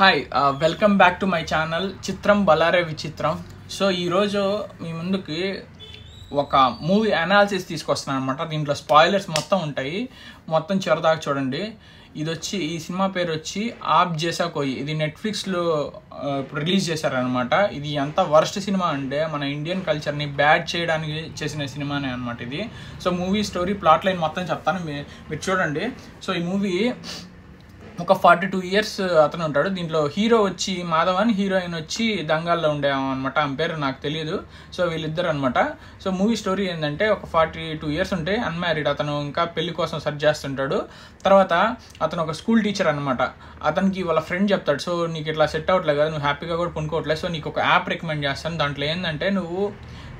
Hi welcome back to my channel చిత్రం బలారే విచిత్రం. So ఈరోజు మీ ముందుకి ఒక మూవీ అనాలిసిస్ తీసుకొస్తున్నాను అనమాట. దీంట్లో స్పాయిలర్స్ మొత్తం ఉంటాయి, మొత్తం చివరిదాకా చూడండి. ఈ సినిమా పేరు వచ్చి ఆప్ జైసా కోయి. ఇది నెట్ఫ్లిక్స్లో ఇప్పుడు రిలీజ్ చేశారనమాట. ఇది ఎంత వర్స్ట్ సినిమా అంటే మన ఇండియన్ కల్చర్ని బ్యాడ్ చేయడానికి చేసిన సినిమానే అనమాట ఇది. So movie story plot line మొత్తం చెప్తాను, మీరు చూడండి. సో ఈ మూవీ ఒక 42 years అతను ఉంటాడు. దీంట్లో హీరో వచ్చి మాధవన్, హీరోయిన్ వచ్చి దంగాల్లో ఉండేవన్నమాట. ఆమె పేరు నాకు తెలియదు. సో వీళ్ళిద్దరు అనమాట. సో మూవీ స్టోరీ ఏంటంటే ఒక 42 years ఉంటే అన్మ్యారీడ్ అతను ఇంకా పెళ్లి కోసం సెర్చ్ చేస్తుంటాడు. తర్వాత అతను ఒక స్కూల్ టీచర్ అనమాట. అతనికి వాళ్ళ ఫ్రెండ్ చెప్తాడు, సో నీకు ఇట్లా సెట్ అవ్వట్లేదు కదా, నువ్వు హ్యాపీగా కూడా కొనుక్కోవట్లేదు, సో నీకు ఒక యాప్ రికమెండ్ చేస్తాను. దాంట్లో ఏంటంటే నువ్వు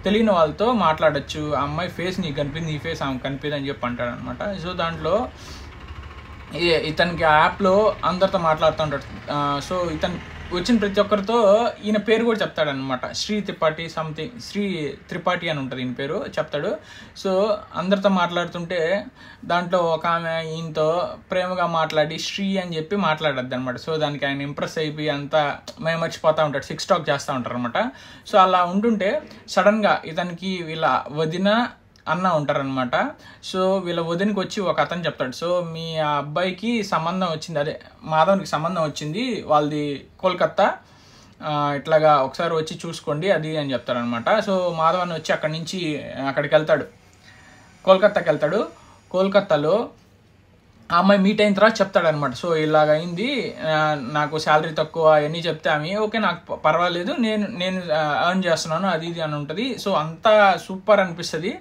తెలియని వాళ్ళతో మాట్లాడచ్చు, ఆ అమ్మాయి ఫేస్ నీకు కనిపింది, నీ ఫేస్ ఆమె కనిపింది అని చెప్పి అంటాడు అనమాట. సో దాంట్లో ఇతనికి ఆ యాప్లో అందరితో మాట్లాడుతూ ఉంటాడు. సో ఇతను వచ్చిన ప్రతి ఒక్కరితో ఈయన పేరు కూడా చెప్తాడనమాట. శ్రీ త్రిపాఠి అని ఉంటుంది ఈయన పేరు చెప్తాడు. సో అందరితో మాట్లాడుతుంటే దాంట్లో ఒక ఆమె ఈయనతో ప్రేమగా మాట్లాడి శ్రీ అని చెప్పి మాట్లాడద్దు అనమాట. సో దానికి ఆయన ఇంప్రెస్ అయిపోయి అంతా మేము మర్చిపోతూ ఉంటాడు, సిక్స్ టాక్ చేస్తూ ఉంటారు అనమాట. సో అలా ఉంటుంటే సడన్గా ఇతనికి వీళ్ళ వదిన అన్న ఉంటారనమాట. సో వీళ్ళ వదినకి వచ్చి ఒక అతను చెప్తాడు, సో మీ అబ్బాయికి సంబంధం వచ్చింది, అదే మాధవ్కి సంబంధం వచ్చింది, వాళ్ళది కోల్కత్తా, ఇట్లాగా ఒకసారి వచ్చి చూసుకోండి అది అని చెప్తారనమాట. సో మాధవన్ వచ్చి అక్కడికి వెళ్తాడు, కోల్కత్తాకి వెళ్తాడు. కోల్కత్తాలో ఆ అమ్మాయి మీట్ అయిన తర్వాత చెప్తాడనమాట. సో ఇలాగ అయింది, నాకు శాలరీ తక్కువ అవన్నీ చెప్తే ఆమె ఓకే నాకు పర్వాలేదు, నేను ఎర్న్ చేస్తున్నాను అది ఇది అని ఉంటుంది. సో అంతా సూపర్ అనిపిస్తుంది.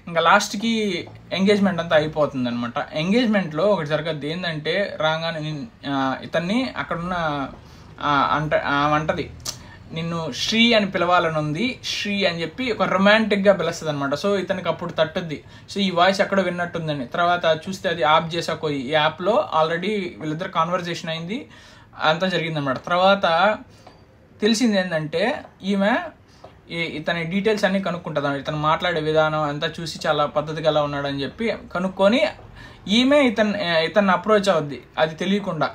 ఇంకా లాస్ట్కి ఎంగేజ్మెంట్ అంతా అయిపోతుంది అనమాట. ఎంగేజ్మెంట్లో ఒకటి జరగద్ది ఏంటంటే రాగానే ఇతన్ని అక్కడున్న అంటది, నిన్ను శ్రీ అని పిలవాలని ఉంది, శ్రీ అని చెప్పి ఒక రొమాంటిక్గా పిలుస్తుంది అనమాట. సో ఇతనికి అప్పుడు తట్టుద్ది, సో ఈ వాయిస్ ఎక్కడో విన్నట్టుందని. తర్వాత చూస్తే అది యాప్ జైసా కోయి, ఈ యాప్లో ఆల్రెడీ వీళ్ళిద్దరు కాన్వర్జేషన్ అయింది, అంతా జరిగిందనమాట. తర్వాత తెలిసింది ఏంటంటే ఈమె ఇతని డీటెయిల్స్ అన్నీ కనుక్కుంటుంది, ఇతను మాట్లాడే విధానం అంతా చూసి చాలా పద్ధతిగా ఎలా ఉన్నాడని చెప్పి కనుక్కొని ఈమె ఇతన్ని అప్రోచ్ అవుద్ది, అది తెలియకుండా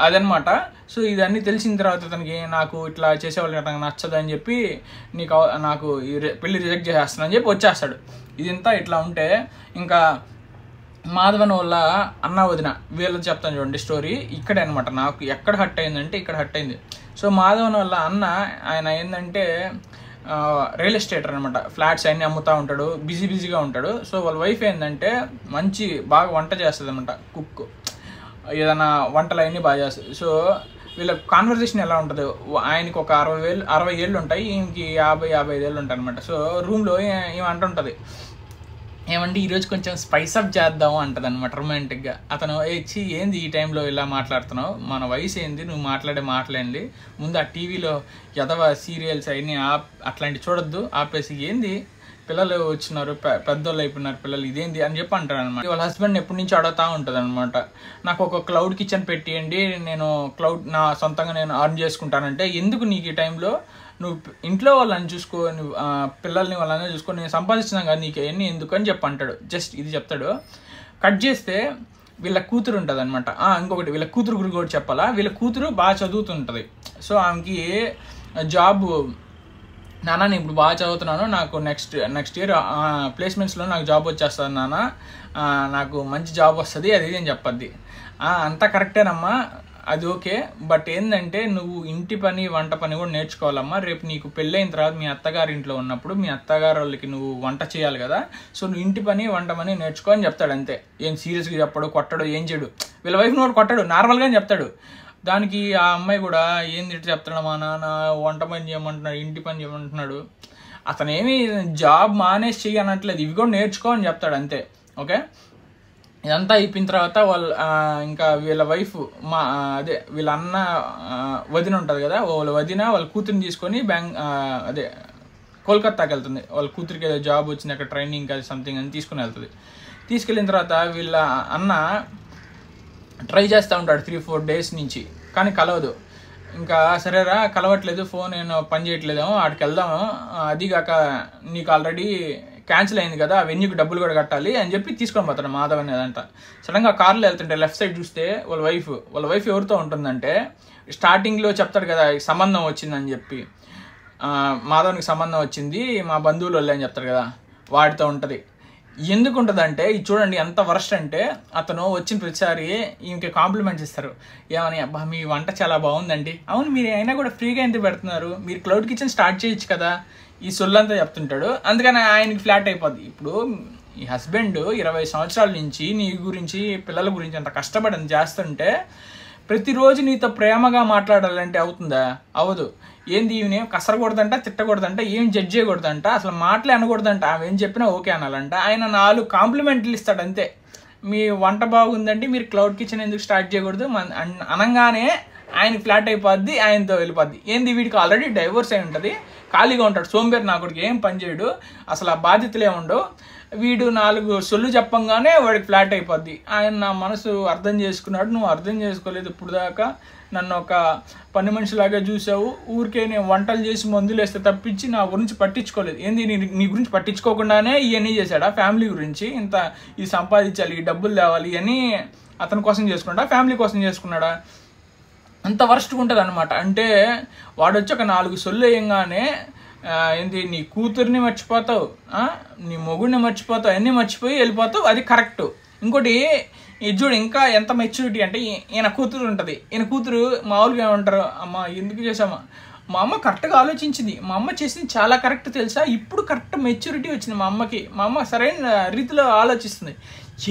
అదనమాట. సో ఇదన్నీ తెలిసిన తర్వాత ఇతనికి నాకు ఇట్లా చేసేవాళ్ళు నాకు నచ్చదు అని చెప్పి నాకు పెళ్లి రిజెక్ట్ చేసేస్తాను అని చెప్పి వచ్చేస్తాడు. ఇదంతా ఇట్లా ఉంటే ఇంకా మాధవన్ వల్ల అన్న వదిన వీళ్ళని చెప్తాను చూడండి స్టోరీ. ఇక్కడే అనమాట నాకు ఎక్కడ హట్ అయిందంటే ఇక్కడ హట్ అయింది. సో మాధవన్ వల్ల అన్న ఆయన ఏంటంటే రియల్ ఎస్టేటర్ అనమాట, ఫ్లాట్స్ అన్నీ అమ్ముతూ ఉంటాడు, బిజీగా ఉంటాడు. సో వాళ్ళ వైఫ్ ఏంటంటే బాగా వంట చేస్తుంది అనమాట, కుక్, ఏదైనా వంటలు అవన్నీ బాగా చేస్తుంది. సో వీళ్ళ కాన్వర్జేషన్ ఎలా ఉంటుంది, ఆయనకి ఒక 60 ఏళ్ళు ఉంటాయి, ఈయనకి 55 ఏళ్ళు ఉంటాయి అనమాట. సో రూమ్లో ఏమి అంటుంటుంది, ఏమంటే ఈరోజు కొంచెం స్పైస్ అప్ చేద్దాము అంటది అనమాట రొమాంటిక్గా. అతను ఏంది ఈ టైంలో ఇలా మాట్లాడుతున్నావు, మన వయసు ఏంది, నువ్వు మాట్లాడే మాటలేండి, ముందు ఆ టీవీలో ఎదవ సీరియల్స్ అవన్నీ అట్లాంటివి చూడొద్దు, ఆపేసి ఏంది పిల్లలు వచ్చినారు, పెద్దోళ్ళు అయిపోయినారు పిల్లలు, ఇదేంది అని చెప్పి అంటారు అనమాట. వాళ్ళ హస్బెండ్ ఎప్పటి నుంచి అడుగుతూ ఉంటుంది అనమాట, నాకు ఒక క్లౌడ్ కిచెన్ పెట్టియండి, నేను నా సొంతంగా నేను అర్న్ చేసుకుంటానంటే, ఎందుకు నీకు ఈ టైంలో నువ్వు ఇంట్లో వాళ్ళని చూసుకో, నువ్వు పిల్లల్ని వాళ్ళని చూసుకో, నేను సంపాదిస్తున్నాను కదా నీకు అవన్నీ ఎందుకు అని చెప్పి అంటాడు. జస్ట్ ఇది చెప్తాడు. కట్ చేస్తే వీళ్ళ కూతురు ఉంటుంది అనమాట. ఇంకొకటి వీళ్ళ కూతురు గురించి కూడా చెప్పాలా, వీళ్ళ కూతురు బాగా చదువుతుంటుంది. సో ఆమెకి జాబ్, నాన్న నేను ఇప్పుడు బాగా చదువుతున్నాను, నాకు నెక్స్ట్ ఇయర్ ప్లేస్మెంట్స్లో నాకు జాబ్ వచ్చేస్తుంది నాన్న, నాకు మంచి జాబ్ వస్తుంది అది ఇది అని చెప్పద్ది. అంతా కరెక్టేనమ్మా, అది ఓకే, బట్ ఏంటంటే నువ్వు ఇంటి పని వంట పని కూడా నేర్చుకోవాలమ్మా, రేపు నీకు పెళ్ళైన తర్వాత మీ అత్తగారి ఇంట్లో ఉన్నప్పుడు మీ అత్తగారు వాళ్ళకి నువ్వు వంట చేయాలి కదా, సో నువ్వు ఇంటి పని వంట పని నేర్చుకో అని చెప్తాడు. అంతే, ఏం సీరియస్గా చెప్పడు, కొట్టడు, ఏం చేయడు. వీళ్ళ వైఫ్ నోడు కొట్టడు, నార్మల్గానే చెప్తాడు. దానికి ఆ అమ్మాయి కూడా ఏంది ఇట్లా చెప్తాడు, మా నాన్న వంట పని చేయమంటున్నాడు, ఇంటి పని చేయమంటున్నాడు, అతను ఏమి జాబ్ మానేసి చెయ్యి అనట్లేదు, ఇవి కూడా నేర్చుకో అని చెప్తాడు అంతే. ఓకే, ఇదంతా అయిపోయిన తర్వాత ఇంకా వీళ్ళ వైఫ్ వీళ్ళ అన్న వదిన ఉంటుంది కదా, వాళ్ళ వదిన వాళ్ళ కూతురిని తీసుకొని కోల్కత్తాకి వెళ్తుంది. వాళ్ళ కూతురికి ఏదో జాబ్ వచ్చింది, అక్కడ ట్రైనింగ్ అది సంథింగ్ అని తీసుకుని వెళ్తుంది. తీసుకెళ్ళిన తర్వాత వీళ్ళ అన్న ట్రై చేస్తూ ఉంటాడు 3-4 days నుంచి, కానీ కలవదు. ఇంకా సరేరా కలవట్లేదు, ఫోన్ నేను పని చేయట్లేదేమో, ఆడికి వెళ్దాము, అదిగాక నీకు ఆల్రెడీ క్యాన్సిల్ అయింది కదా, ఆ వెన్యూకి డబ్బులు కూడా కట్టాలి అని చెప్పి తీసుకొని పోతాడు మాధవ్ అనేదంట. సడన్గా కార్లో వెళ్తుంటే లెఫ్ట్ సైడ్ చూస్తే వాళ్ళ వైఫ్ ఎవరితో ఉంటుందంటే, స్టార్టింగ్లో చెప్తాడు కదా సంబంధం వచ్చిందని చెప్పి, మాధవ్నికి సంబంధం వచ్చింది మా బంధువులు వాళ్ళే అని చెప్తాడు కదా, వాడితో ఉంటుంది. ఎందుకు ఉంటుందంటే ఇది చూడండి ఎంత వర్స్ట్ అంటే, అతను వచ్చిన ప్రతిసారి ఈమెకి కాంప్లిమెంట్స్ ఇస్తారు. ఏమని, అబ్బా మీ వంట చాలా బాగుందండి, అవును మీరు అయినా కూడా ఫ్రీగా ఎందుకు పెడుతున్నారు, మీరు క్లౌడ్ కిచెన్ స్టార్ట్ చేయొచ్చు కదా, ఈ సొల్లంతా చెప్తుంటాడు. అందుకని ఆయనకి ఫ్లాట్ అయిపోద్ది. ఇప్పుడు ఈ హస్బెండ్ 20 సంవత్సరాల నుంచి నీ గురించి పిల్లల గురించి అంత కష్టపడి చేస్తుంటే ప్రతిరోజు నీతో ప్రేమగా మాట్లాడాలంటే అవుతుందా? అవ్వదు. ఏంది ఈమె కసరకూడదంట, తిట్టకూడదంట, ఏం జడ్జ్ చేయకూడదంట, అసలు మాటలే అనకూడదంట, ఆమె ఏం చెప్పినా ఓకే అనాలంట. ఆయన 4 కాంప్లిమెంట్లు ఇస్తాడు అంతే. మీ వంట బాగుందంటే మీరు క్లౌడ్ కిచెన్ ఎందుకు స్టార్ట్ చేయకూడదు అనగానే ఆయన ఫ్లాట్ అయిపోద్ది, ఆయనతో వెళ్ళిపోద్ది. ఏంది వీడికి ఆల్రెడీ డైవోర్స్ అయి ఉంటుంది, ఖాళీగా ఉంటాడు, సోంబేరు నా కొడుకు, ఏం పని చేయడు, అసలు ఆ బాధ్యతలే ఉండవు. వీడు 4 సొల్లు చెప్పంగానే వాడికి ఫ్లాట్ అయిపోద్ది. ఆయన నా మనసు అర్థం చేసుకున్నాడు, నువ్వు అర్థం చేసుకోలేదు ఇప్పుడు దాకా, నన్ను ఒక పని మనిషిలాగా చూసావు, ఊరికే నేను వంటలు చేసి మందులు వేస్తే తప్పించి నా గురించి పట్టించుకోలేదు. ఏంది నీ గురించి పట్టించుకోకుండానే ఇవన్నీ చేశాడా? ఫ్యామిలీ గురించి ఇంత ఇది సంపాదించాలి, ఈ డబ్బులు తేవాలి అని అతని కోసం చేసుకున్నాడా, ఫ్యామిలీ కోసం చేసుకున్నాడా? అంత వరస్ట్గా ఉంటుంది అనమాట. అంటే వాడు వచ్చి ఒక 4 సొల్లు వేయంగానే ఏంటి నీ కూతుర్ని మర్చిపోతావు, నీ మొగుడిని మర్చిపోతావు, అన్నీ మర్చిపోయి వెళ్ళిపోతావు, అది కరెక్ట్. ఇంకోటి ఇది చూడు ఇంకా ఎంత మెచ్యూరిటీ అంటే, ఈయన కూతురు ఉంటుంది, ఈయన కూతురు మామూలుగా ఏమంటారు, అమ్మ ఎందుకు చేసామా, మా అమ్మ కరెక్ట్గా ఆలోచించింది, మా అమ్మ చేసింది చాలా కరెక్ట్ తెలుసా, ఇప్పుడు కరెక్ట్ మెచ్యూరిటీ వచ్చింది మా అమ్మకి, మా అమ్మ సరైన రీతిలో ఆలోచిస్తుంది.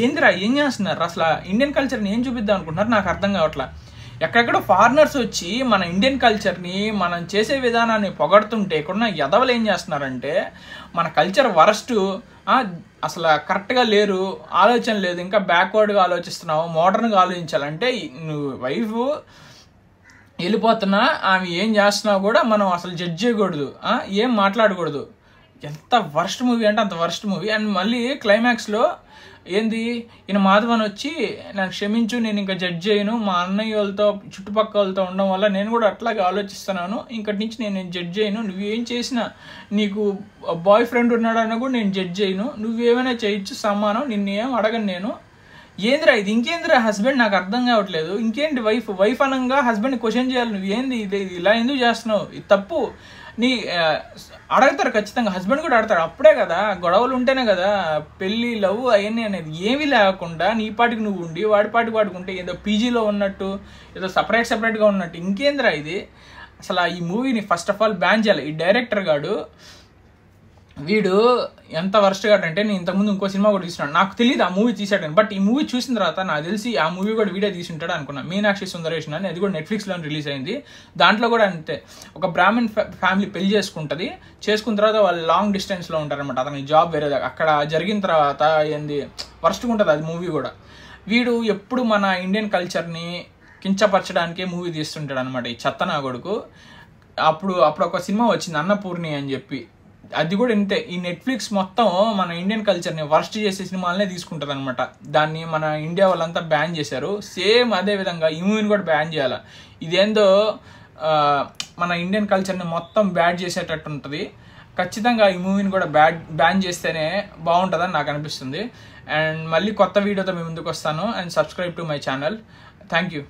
ఏందిరా ఏం చేస్తున్నారు అసలు, ఇండియన్ కల్చర్ని ఏం చూపిద్దాం అనుకుంటున్నారు నాకు అర్థం కావట్లా. ఎక్కడెక్కడో ఫారినర్స్ వచ్చి మన ఇండియన్ కల్చర్ని మనం చేసే విధానాన్ని పొగడుతుంటే ఇక్కడ ఎదవలు ఏం చేస్తున్నారంటే, మన కల్చర్ వరస్ట్, అసలు కరెక్ట్గా లేరు, ఆలోచన లేదు, ఇంకా బ్యాక్వర్డ్గా ఆలోచిస్తున్నావు, మోడర్న్గా ఆలోచించాలంటే నువ్వు వైఫ్ వెళ్ళిపోతున్నా ఆమె ఏం చేస్తున్నావు కూడా మనం అసలు జడ్జ్ చేయకూడదు, ఏం మాట్లాడకూడదు. ఎంత వర్స్ట్ మూవీ అంటే అంత వర్స్ట్ మూవీ. అండ్ మళ్ళీ క్లైమాక్స్లో ఏంది ఈయన మాధవన్ వచ్చి నాకు క్షమించు, నేను ఇంకా జడ్జ్ చేయను, మా అన్నయ్య వాళ్ళతో చుట్టుపక్కల వాళ్ళతో ఉండడం వల్ల నేను కూడా అట్లాగే ఆలోచిస్తున్నాను, ఇంకటి నుంచి నేను జడ్జ్ చేయను, నువ్వేం చేసినా నీకు బాయ్ ఫ్రెండ్ ఉన్నాడన్నా కూడా నేను జడ్జ్ చేయను, నువ్వేమైనా చేయొచ్చు సమానం, నిన్నేం అడగను నేను. ఏందిరా ఇది, ఇంకేందిరా హస్బెండ్ నాకు అర్థం కావట్లేదు. ఇంకేంటి వైఫ్ అనంగా హస్బెండ్ని క్వశ్చన్ చేయాలి, నువ్వేంది ఇది ఇలా ఎందుకు చేస్తున్నావు, ఇది తప్పు. నీ అడగతారు ఖచ్చితంగా, హస్బెండ్ కూడా అడతాడు. అప్పుడే కదా గొడవలు ఉంటేనే కదా పెళ్ళి లవ్ అవన్నీ అనేది. ఏమీ లేకుండా నీ పాటికి నువ్వు ఉండి వాడి పాటికి వాడుకుంటే ఏదో పీజీలో ఉన్నట్టు, ఏదో సపరేట్గా ఉన్నట్టు, ఇంకేందిరా ఇది. అసలు ఈ మూవీని ఫస్ట్ ఆఫ్ ఆల్ బ్యాన్ చేయాలి. ఈ డైరెక్టర్ గాడు వీడు ఎంత వర్స్ట్గా అంటే, నేను ఇంతకుముందు ఇంకో సినిమా కూడా తీసినాడు, నాకు తెలియదు ఆ మూవీ తీసాడని, బట్ ఈ మూవీ చూసిన తర్వాత నాకు తెలిసి ఆ మూవీ కూడా వీడియో తీసి ఉంటాడు అనుకున్నా. మీనాక్షి సుందరేషన్ అని, అది కూడా నెట్ఫ్లిక్స్లో రిలీజ్ అయింది. దాంట్లో కూడా అంతే, ఒక బ్రాహ్మణ్ ఫ్యామిలీ పెళ్లి చేసుకున్న తర్వాత వాళ్ళు లాంగ్ డిస్టెన్స్లో ఉంటారనమాట. అతనికి జాబ్ వేరే అక్కడ జరిగిన తర్వాత ఏంది వర్స్ట్గా ఉంటుంది అది మూవీ కూడా. వీడు ఎప్పుడు మన ఇండియన్ కల్చర్ని కించపరచడానికే మూవీ తీస్తుంటాడు అనమాట ఈ చెత్తనా కొడుకు. అప్పుడు ఒక సినిమా వచ్చింది అన్నపూర్ణి అని చెప్పి, అది కూడా ఇంతే. ఈ నెట్ఫ్లిక్స్ మొత్తం మన ఇండియన్ కల్చర్ని వర్స్ట్ చేసే సినిమాలనే తీసుకుంటుంది అనమాట. దాన్ని మన ఇండియా వాళ్ళంతా బ్యాన్ చేశారు. సేమ్ అదే విధంగా ఈ మూవీని కూడా బ్యాన్ చేయాలి. ఇదేందో మన ఇండియన్ కల్చర్ని మొత్తం బ్యాడ్ చేసేటట్టు ఉంటుంది. ఖచ్చితంగా ఈ మూవీని కూడా బ్యాన్ చేస్తేనే బాగుంటుందని నాకు అనిపిస్తుంది. అండ్ మళ్ళీ కొత్త వీడియోతో మీ ముందుకు వస్తాను. And subscribe to my channel. Thank you.